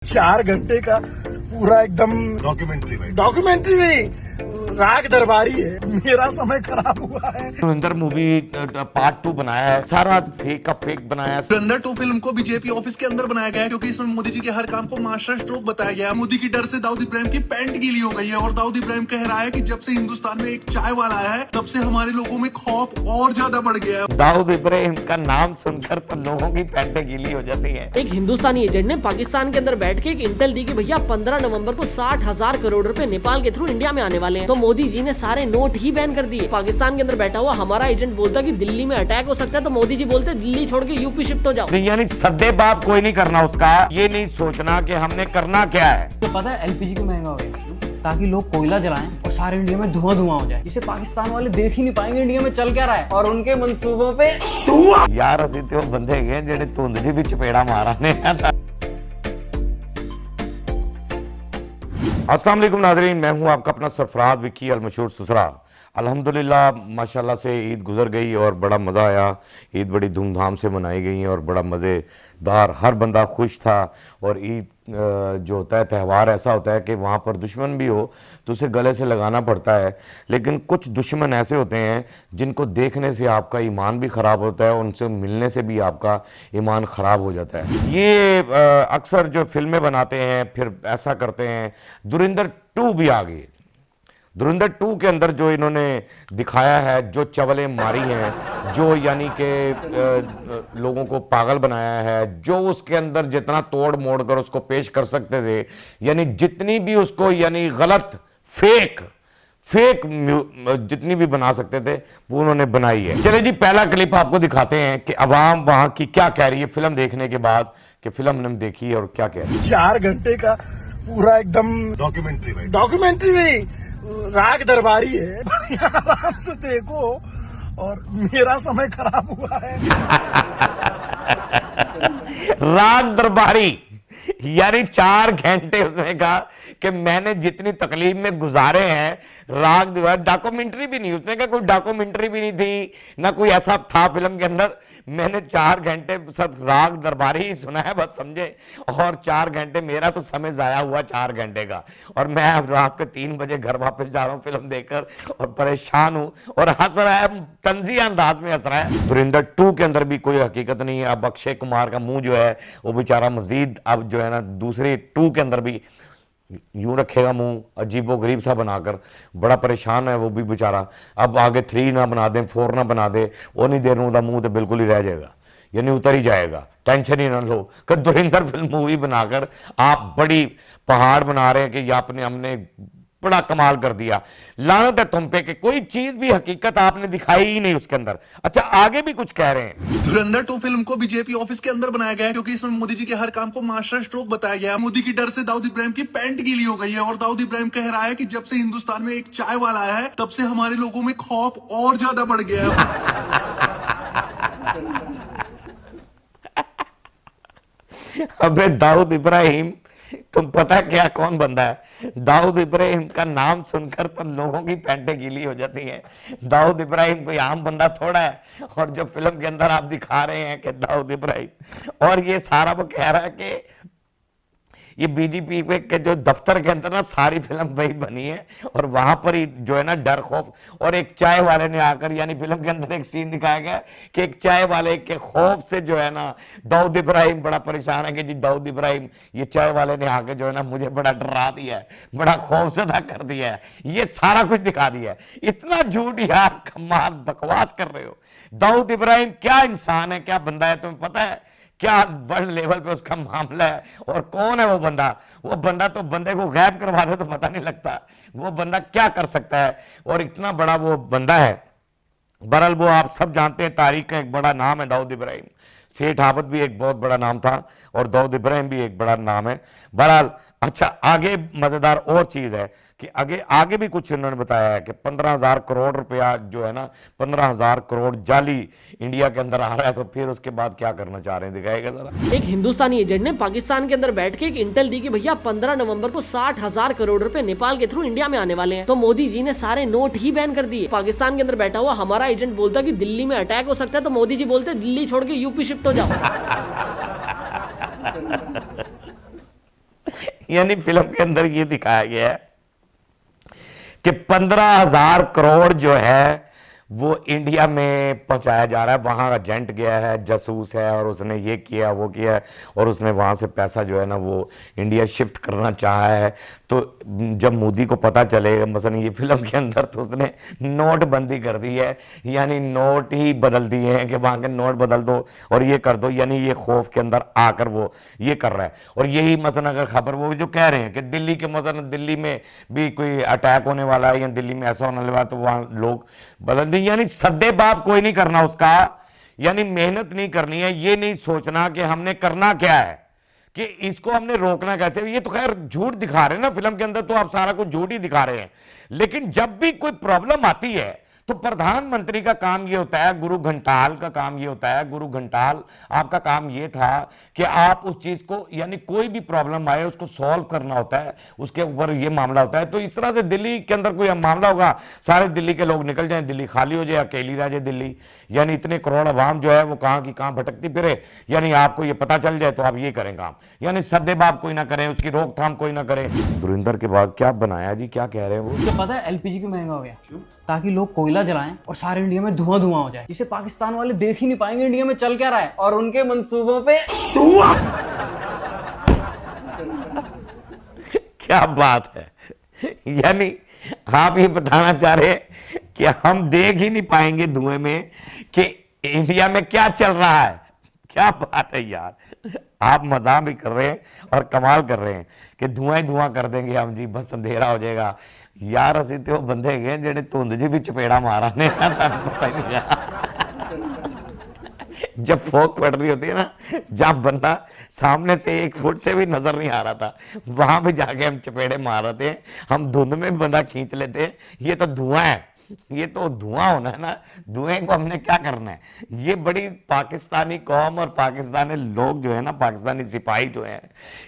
4 घंटे का पूरा एकदम डॉक्यूमेंट्री नहीं, राग दरबारी है। मेरा समय खराब हुआ है। धुरंधर मूवी पार्ट 2 बनाया है, सारा फेक का फेक बनाया है। धुरंधर 2 फिल्म को बीजेपी ऑफिस के अंदर बनाया गया है क्योंकि इसमें मोदी जी के हर काम को मास्टर स्ट्रोक बताया गया है। मोदी की डर से दाऊद इब्राहिम की पैंट गीली हो गई है और दाऊद इब्राहिम कह रहा है कि जब से हिंदुस्तान में एक चाय वाला आया है तब से हमारे लोगों में खौफ और ज्यादा बढ़ गया है। दाऊद इब्राहिम का नाम सुनकर तो लोगों की पैंटें गीली हो जाती हैं। एक हिंदुस्तानी एजेंट ने पाकिस्तान के अंदर बैठ के एक इंटेल दी कि भैया 15 नवंबर को 60,000 करोड़ रुपए नेपाल के थ्रू इंडिया में आने वाले हैं। तो मोदी जी ने सारे नोट ही बैन कर दिए। पाकिस्तान के अंदर बैठा हुआ हमारा एजेंट बोलता कि दिल्ली में अटैक हो सकता है, तो मोदी जी बोलते दिल्ली छोड़ के यूपी शिफ्ट हो जाओ। यानी सद्दे बाप कोई नहीं करना उसका, ये नहीं सोचना कि हमने करना क्या है। तो पता है एलपीजी क्यों महंगा हो गया? ताकि लोग कोयला जलाएं और सारे इंडिया में धुआं धुआं हो जाए, जिसे पाकिस्तान वाले देख ही नहीं पाएंगे इंडिया में चल क्या रहा है और उनके मंसूबों पे यार असि तो बंदे गए जेडे धुंध दी भी चपेड़ा मारा ने। अस्सलाम वालेकुम नाज़रीन, मैं हूं आपका अपना सरफराज विक्की अल मशहूर ससरा। अल्हम्दुलिल्लाह माशाल्लाह से ईद गुजर गई और बड़ा मज़ा आया। ईद बड़ी धूमधाम से मनाई गई और बड़ा मज़ेदार, हर बंदा खुश था। और ईद जो होता है त्यौहार ऐसा होता है कि वहाँ पर दुश्मन भी हो तो उसे गले से लगाना पड़ता है, लेकिन कुछ दुश्मन ऐसे होते हैं जिनको देखने से आपका ईमान भी ख़राब होता है, उनसे मिलने से भी आपका ईमान ख़राब हो जाता है। ये अक्सर जो फिल्में बनाते हैं फिर ऐसा करते हैं। धुरंधर 2 भी आ गई। धुरंधर 2 के अंदर जो इन्होंने दिखाया है, जो चवलें मारी हैं, जो यानी कि लोगों को पागल बनाया है, जो उसके अंदर जितना तोड़ मोड़ कर उसको पेश कर सकते थे, यानी जितनी भी उसको यानी गलत फेक जितनी भी बना सकते थे वो उन्होंने बनाई है। चलिए जी, पहला क्लिप आपको दिखाते हैं कि अवाम वहां की क्या कह रही है फिल्म देखने के बाद, कि फिल्म हमने देखी और क्या कह रही है। 4 घंटे का पूरा एकदम डॉक्यूमेंट्री नहीं, राग दरबारी है। आराम से देखो और मेरा समय खराब हुआ है। राग दरबारी यानी 4 घंटे उसने कहा कि मैंने जितनी तकलीफ में गुजारे हैं, राग दरबारी डॉक्यूमेंट्री भी नहीं, उसने कहा कोई डॉक्यूमेंट्री भी नहीं थी ना कोई ऐसा था फिल्म के अंदर। मैंने 4 घंटे सब राग दरबारी ही सुना है बस, समझे। और 4 घंटे मेरा तो समय जाया हुआ 4 घंटे का, और मैं अब रात को 3 बजे घर वापस जा रहा हूँ फिल्म देखकर और परेशान हूँ और हंस रहा है, तंजिया अंदाज में हंस रहा है। धुरंधर 2 के अंदर भी कोई हकीकत नहीं है। अब अक्षय कुमार का मुंह जो है वो बेचारा मजीद अब जो है ना दूसरे 2 के अंदर भी यूं रखेगा मुंह अजीबो गरीब सा बनाकर, बड़ा परेशान है वो भी बेचारा। अब आगे 3 ना बना दें, 4 ना बना दे, वो नहीं देर उनका मुंह तो बिल्कुल ही रह जाएगा, यानी उतर ही जाएगा। टेंशन ही ना लो कि धुरंधर फिल्म मूवी बनाकर आप बड़ी पहाड़ बना रहे हैं कि आपने हमने बड़ा कमाल कर दिया। लानत है तुम पे कि कोई चीज भी हकीकत आपने दिखाई ही नहीं उसके अंदर। अच्छा, आगे भी कुछ कह रहे हैं। धुरंधर 2 फिल्म को बीजेपी ऑफिस के अंदर बनाया गया है क्योंकि इसमें मोदी जी के हर काम को मास्टर स्ट्रोक बताया गया है। मोदी की डर से दाऊद इब्राहिम की पैंट गीली हो गई है और दाऊद इब्राहिम कह रहा है कि जब से हिंदुस्तान में एक चाय वाला आया है तब से हमारे लोगों में खौफ और ज्यादा बढ़ गया है। अबे दाऊद इब्राहिम, तुम पता क्या कौन बंदा है? दाऊद इब्राहिम का नाम सुनकर तो लोगों की पैंटें गीली हो जाती हैं। दाऊद इब्राहिम कोई आम बंदा थोड़ा है। और जो फिल्म के अंदर आप दिखा रहे हैं कि दाऊद इब्राहिम, और ये सारा वो कह रहा है कि ये बीजेपी के जो दफ्तर के अंदर ना सारी फिल्म वही बनी है और वहां पर ही जो है ना डर खौफ। और एक चाय वाले ने आकर, यानी फिल्म के अंदर एक सीन दिखाया गया कि एक चाय वाले के खौफ से जो है ना दाऊद इब्राहिम बड़ा परेशान है कि जी दाऊद इब्राहिम, ये चाय वाले ने आकर जो है ना मुझे बड़ा डरा दिया है, बड़ा खौफजदा कर दिया है, ये सारा कुछ दिखा दिया है। इतना झूठ यार, कमाल बकवास कर रहे हो। दाऊद इब्राहिम क्या इंसान है, क्या बंदा है, तुम्हें पता है क्या वर्ल्ड लेवल पे उसका मामला है? और कौन है वो बंदा? वो बंदा तो बंदे को गायब करवा दे तो पता नहीं लगता वो बंदा क्या कर सकता है, और इतना बड़ा वो बंदा है। बहरहाल वो आप सब जानते हैं, तारीख का एक बड़ा नाम है दाऊद इब्राहिम। सेठ आबद भी एक बहुत बड़ा नाम था और दाऊद इब्राहिम भी एक बड़ा नाम है। बहरहाल अच्छा, आगे मजेदार और चीज है कि आगे भी कुछ उन्होंने बताया है कि 15,000 करोड़ रुपया जो है ना, 15,000 करोड़ जाली इंडिया के अंदर आ रहा है। तो फिर उसके बाद क्या करना चाह रहे हैं, दिखाएगा जरा। एक हिंदुस्तानी एजेंट ने पाकिस्तान के अंदर बैठ के एक इंटेल दी कि भैया 15 नवंबर को 60,000 करोड़ रुपए नेपाल के थ्रू इंडिया में आने वाले हैं। तो मोदी जी ने सारे नोट ही बैन कर दिए। पाकिस्तान के अंदर बैठा हुआ हमारा एजेंट बोलता कि दिल्ली में अटैक हो सकता है, तो मोदी जी बोलते दिल्ली छोड़ के यूपी शिफ्ट हो जाओ। यानी फिल्म के अंदर ये दिखाया गया है कि 15,000 करोड़ जो है वो इंडिया में पहुंचाया जा रहा है। वहां एजेंट गया है, जासूस है, और उसने ये किया वो किया, और उसने वहां से पैसा जो है ना वो इंडिया शिफ्ट करना चाहा है। तो जब मोदी को पता चलेगा मसलन ये फिल्म के अंदर, तो उसने नोटबंदी कर दी है, यानी नोट ही बदल दिए हैं कि वहां के नोट बदल दो और ये कर दो, यानी ये खौफ के अंदर आकर वो ये कर रहा है। और यही मसलन अगर खबर वो जो कह रहे हैं कि दिल्ली के मसलन दिल्ली में भी कोई अटैक होने वाला है या दिल्ली में ऐसा होने वाला है, तो वहां लोग बदल दें, यानी सद्दे बाप कोई नहीं करना उसका, यानी मेहनत नहीं करनी है, ये नहीं सोचना कि हमने करना क्या है, कि इसको हमने रोकना कैसे। ये तो खैर झूठ दिखा रहे हैं ना फिल्म के अंदर, तो आप सारा कुछ झूठ ही दिखा रहे हैं। लेकिन जब भी कोई प्रॉब्लम आती है तो प्रधानमंत्री का काम ये होता है, गुरु घंटाल का काम ये होता है, गुरु घंटाल आपका काम ये था कि आप उस चीज को, यानी कोई भी प्रॉब्लम आए उसको सॉल्व करना होता है, उसके ऊपर ये मामला होता है। तो इस तरह से दिल्ली के अंदर कोई मामला होगा, सारे दिल्ली के लोग निकल जाएं, दिल्ली खाली हो जाए, अकेली रह जाए दिल्ली, यानी इतने करोड़ आवाम जो है वो कहां की कहां भटकती फिरे, यानी आपको ये पता चल जाए तो आप ये करें काम, यानी सद्देबाब कोई ना करें, उसकी रोकथाम कोई ना करे। धुरंधर के बाद क्या बनाया जी, क्या कह रहे हैं वो? क्या पता है एलपीजी क्यों महंगा हो गया? क्यों? ताकि लोग कोयला जलाएं और सारे इंडिया में धुआं धुआं हो जाए, जिसे पाकिस्तान वाले देख ही नहीं पाएंगे इंडिया में चल क्या रहा है, और उनके मंसूबों पे क्या बात है, यानी आप ये बताना चाह रहे हैं कि हम देख ही नहीं पाएंगे धुएं में कि इंडिया में क्या चल रहा है। क्या बात है यार, आप मजाक भी कर रहे हैं और कमाल कर रहे हैं कि धुआं ही धुआं कर देंगे हम जी, बस अंधेरा हो जाएगा। यार असि तो बंदे गए जेडे धुंध जी भी चपेड़ा मारा ने, पता ही नहीं जब फोक पड़ रही होती है ना, जब बंदा सामने से 1 फुट से भी नजर नहीं आ रहा था, वहां पे जाके हम चपेड़े मार रहे थे, हम धुंध में बंदा खींच लेते। ये तो धुआं है, ये तो धुआं होना है ना, धुएं को हमने क्या करना है। ये बड़ी पाकिस्तानी कौम और पाकिस्तानी लोग जो है ना, पाकिस्तानी सिपाही जो है,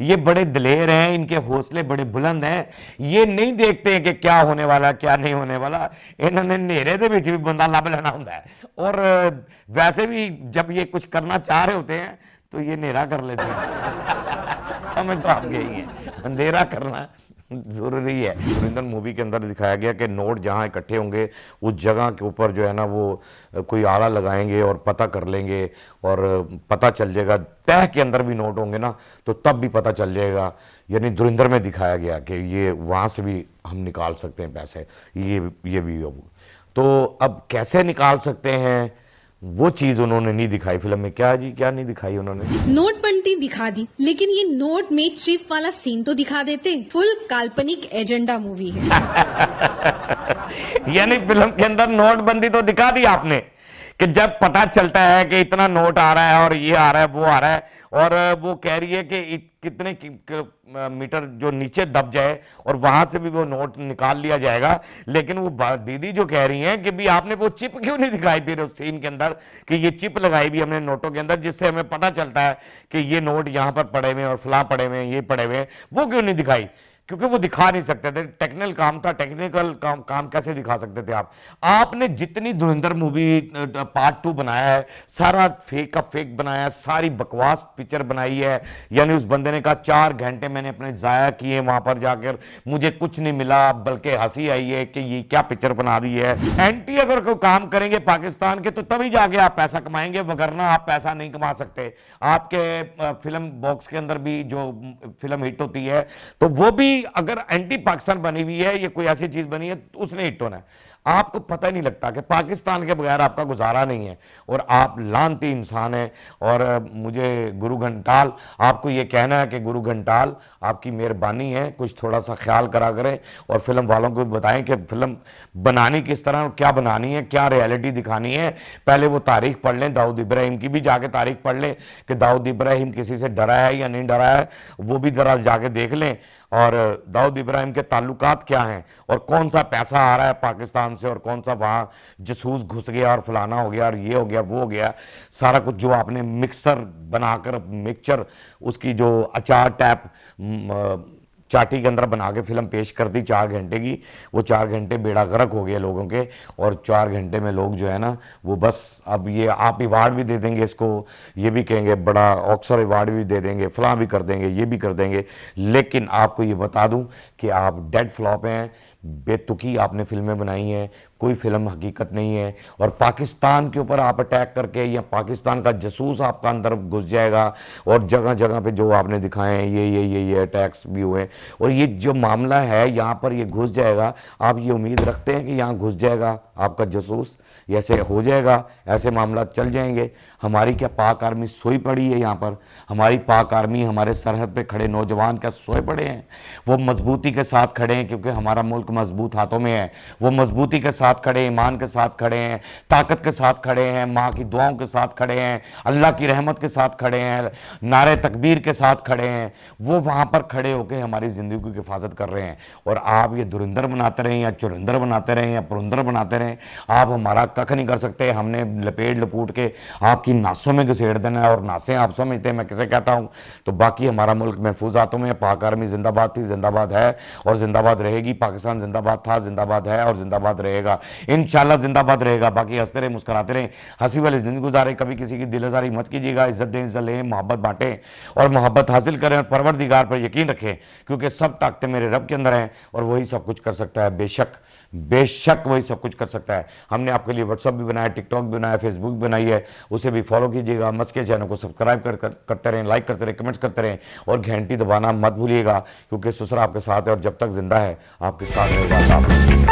ये बड़े दिलेर हैं, इनके हौसले बड़े बुलंद हैं। ये नहीं देखते हैं कि क्या होने वाला क्या नहीं होने वाला, इन्होंने नेरे दे विच भी बंदा लब लेना होता है, और वैसे भी जब ये कुछ करना चाह रहे होते हैं तो ये नेरा कर लेते हैं। समझ तो आप गई है, अंधेरा करना जरूरी है। धुरंधर मूवी के अंदर दिखाया गया कि नोट जहां इकट्ठे होंगे उस जगह के ऊपर जो है ना वो कोई आला लगाएंगे और पता कर लेंगे, और पता चल जाएगा तह के अंदर भी नोट होंगे ना, तो तब भी पता चल जाएगा। यानी धुरंधर में दिखाया गया कि ये वहां से भी हम निकाल सकते हैं पैसे, ये भी तो अब कैसे निकाल सकते हैं वो चीज उन्होंने नहीं दिखाई फिल्म में। क्या जी, क्या नहीं दिखाई उन्होंने? नोटबंदी दिखा दी, लेकिन ये नोट में चिप वाला सीन तो दिखा देते। फुल काल्पनिक एजेंडा मूवी है। यानी फिल्म के अंदर नोटबंदी तो दिखा दी आपने कि जब पता चलता है कि इतना नोट आ रहा है और ये आ रहा है वो आ रहा है, और वो कह रही है कि कितने मीटर जो नीचे दब जाए और वहां से भी वो नोट निकाल लिया जाएगा। लेकिन वो दीदी जो कह रही हैं कि भी आपने वो चिप क्यों नहीं दिखाई फिर उस सीन के अंदर, कि ये चिप लगाई भी हमने नोटों के अंदर जिससे हमें पता चलता है कि ये नोट यहाँ पर पड़े हुए और फला पड़े हुए ये पड़े हुए, वो क्यों नहीं दिखाई? क्योंकि वो दिखा नहीं सकते थे, टेक्निकल काम था, टेक्निकल काम कैसे दिखा सकते थे आप? आपने जितनी धुरंधर मूवी पार्ट 2 बनाया है, सारा फेक का फेक बनाया है, सारी बकवास पिक्चर बनाई है। यानी उस बंदे ने कहा 4 घंटे मैंने अपने जाया किए वहां पर जाकर, मुझे कुछ नहीं मिला, बल्कि हंसी आई है कि ये क्या पिक्चर बना दी है। एंटी अगर कोई काम करेंगे पाकिस्तान के तो तभी जाके आप पैसा कमाएंगे, वगरना आप पैसा नहीं कमा सकते। आपके फिल्म बॉक्स के अंदर भी जो फिल्म हिट होती है तो वो भी अगर एंटी पाकिस्तान बनी हुई है, ये कोई ऐसी चीज बनी है तो उसने हिट होना है। आपको पता नहीं लगता कि पाकिस्तान के बगैर आपका गुजारा नहीं है, और आप लानती इंसान हैं। और मुझे गुरु घंटाल आपको ये कहना है कि गुरु घंटाल आपकी मेहरबानी है, कुछ थोड़ा सा ख्याल करा करें और फिल्म वालों को बताएं कि फिल्म बनानी किस तरह और क्या बनानी है, क्या रियलिटी दिखानी है। पहले वो तारीख पढ़ लें, दाऊद इब्राहिम की भी जाके तारीख पढ़ लें कि दाऊद इब्राहिम किसी से डरा है या नहीं डरा है, वो भी जरा जाके देख लें। और दाऊद इब्राहिम के ताल्लुकात क्या हैं और कौन सा पैसा आ रहा है पाकिस्तान से और कौन सा वहां जासूस घुस गया और फलाना हो गया और ये हो गया वो हो गया, सारा कुछ जो आपने मिक्सर बनाकर मिक्सचर उसकी जो अचार टैप चाटी के अंदर बना के फिल्म पेश कर दी 4 घंटे की। वो 4 घंटे बेड़ा गर्क हो गए लोगों के, और 4 घंटे में लोग जो है ना वो बस अब ये आप अवार्ड भी दे देंगे इसको, ये भी कहेंगे बड़ा ऑस्कर अवार्ड भी दे देंगे, फलां भी कर देंगे, ये भी कर देंगे, लेकिन आपको ये बता दूं कि आप डेड फ्लॉप हैं, बेतुकी आपने फिल्में बनाई हैं, कोई फिल्म हकीकत नहीं है। और पाकिस्तान के ऊपर आप अटैक करके, या पाकिस्तान का जासूस आपका अंदर घुस जाएगा, और जगह जगह पे जो आपने दिखाए हैं ये अटैक्स भी हुए, और ये जो मामला है यहाँ पर ये घुस जाएगा। आप ये उम्मीद रखते हैं कि यहाँ घुस जाएगा आपका जासूस, ऐसे हो जाएगा, ऐसे मामला चल जाएंगे। हमारी क्या पाक आर्मी सोई पड़ी है यहाँ पर? हमारी पाक आर्मी, हमारे सरहद पे खड़े नौजवान क्या सोए पड़े हैं? वो मजबूती के साथ खड़े हैं क्योंकि हमारा मुल्क मजबूत हाथों में है। वो मजबूती के साथ खड़े, ईमान के साथ खड़े हैं, ताकत के साथ खड़े हैं, माँ की दुआओं के साथ खड़े हैं, अल्लाह की रहमत के साथ खड़े हैं, नारे तकबीर के साथ खड़े हैं। वो वहाँ पर खड़े होकर हमारी ज़िंदगी की हिफाजत कर रहे हैं। और आप ये धुरंधर बनाते रहें, या चुरंदर बनाते रहें, या पुरंदर बनाते रहें, आप हमारा कख नहीं कर सकते। हमने लपेट लपूट के आपकी नासों में घसेड़ देना है, और नासें आप समझते हैं मैं किसे कहता हूँ। तो बाकी हमारा मुल्क महफूज हाथों में है। पाक आर्मी जिंदाबाद थी, जिंदाबाद है, और जिंदाबाद रहेगी। पाकिस्तान जिंदाबाद था, जिंदाबाद है, और जिंदाबाद रहेगा, इंशाल्लाह जिंदाबाद रहेगा। बाकी हंसते रहे, मुस्कुराते रहे, हंसी वाली जिंदगी गुजारे, कभी किसी की दिल आजारी मत कीजिएगा। इज्जत दें, इज्जत लें, मोहब्बत बांटें, और मोहब्बत हासिल करें, और परवरदिगार पर यकीन रखें, क्योंकि सब ताकतें मेरे रब के अंदर हैं, और वही सब कुछ कर सकता है। बेशक वही सब कुछ कर सकता है। हमने आपके लिए व्हाट्सअप भी बनाया, टिकटॉक भी बनाया, फेसबुक भी बनाई है, उसे भी फॉलो कीजिएगा। मच के चैनल को सब्सक्राइब करते रहें, लाइक करते रहें, कमेंट्स करते रहें, और घंटी दबाना मत भूलिएगा, क्योंकि ससुर आपके साथ है, और जब तक जिंदा है आपके साथ रहेगा।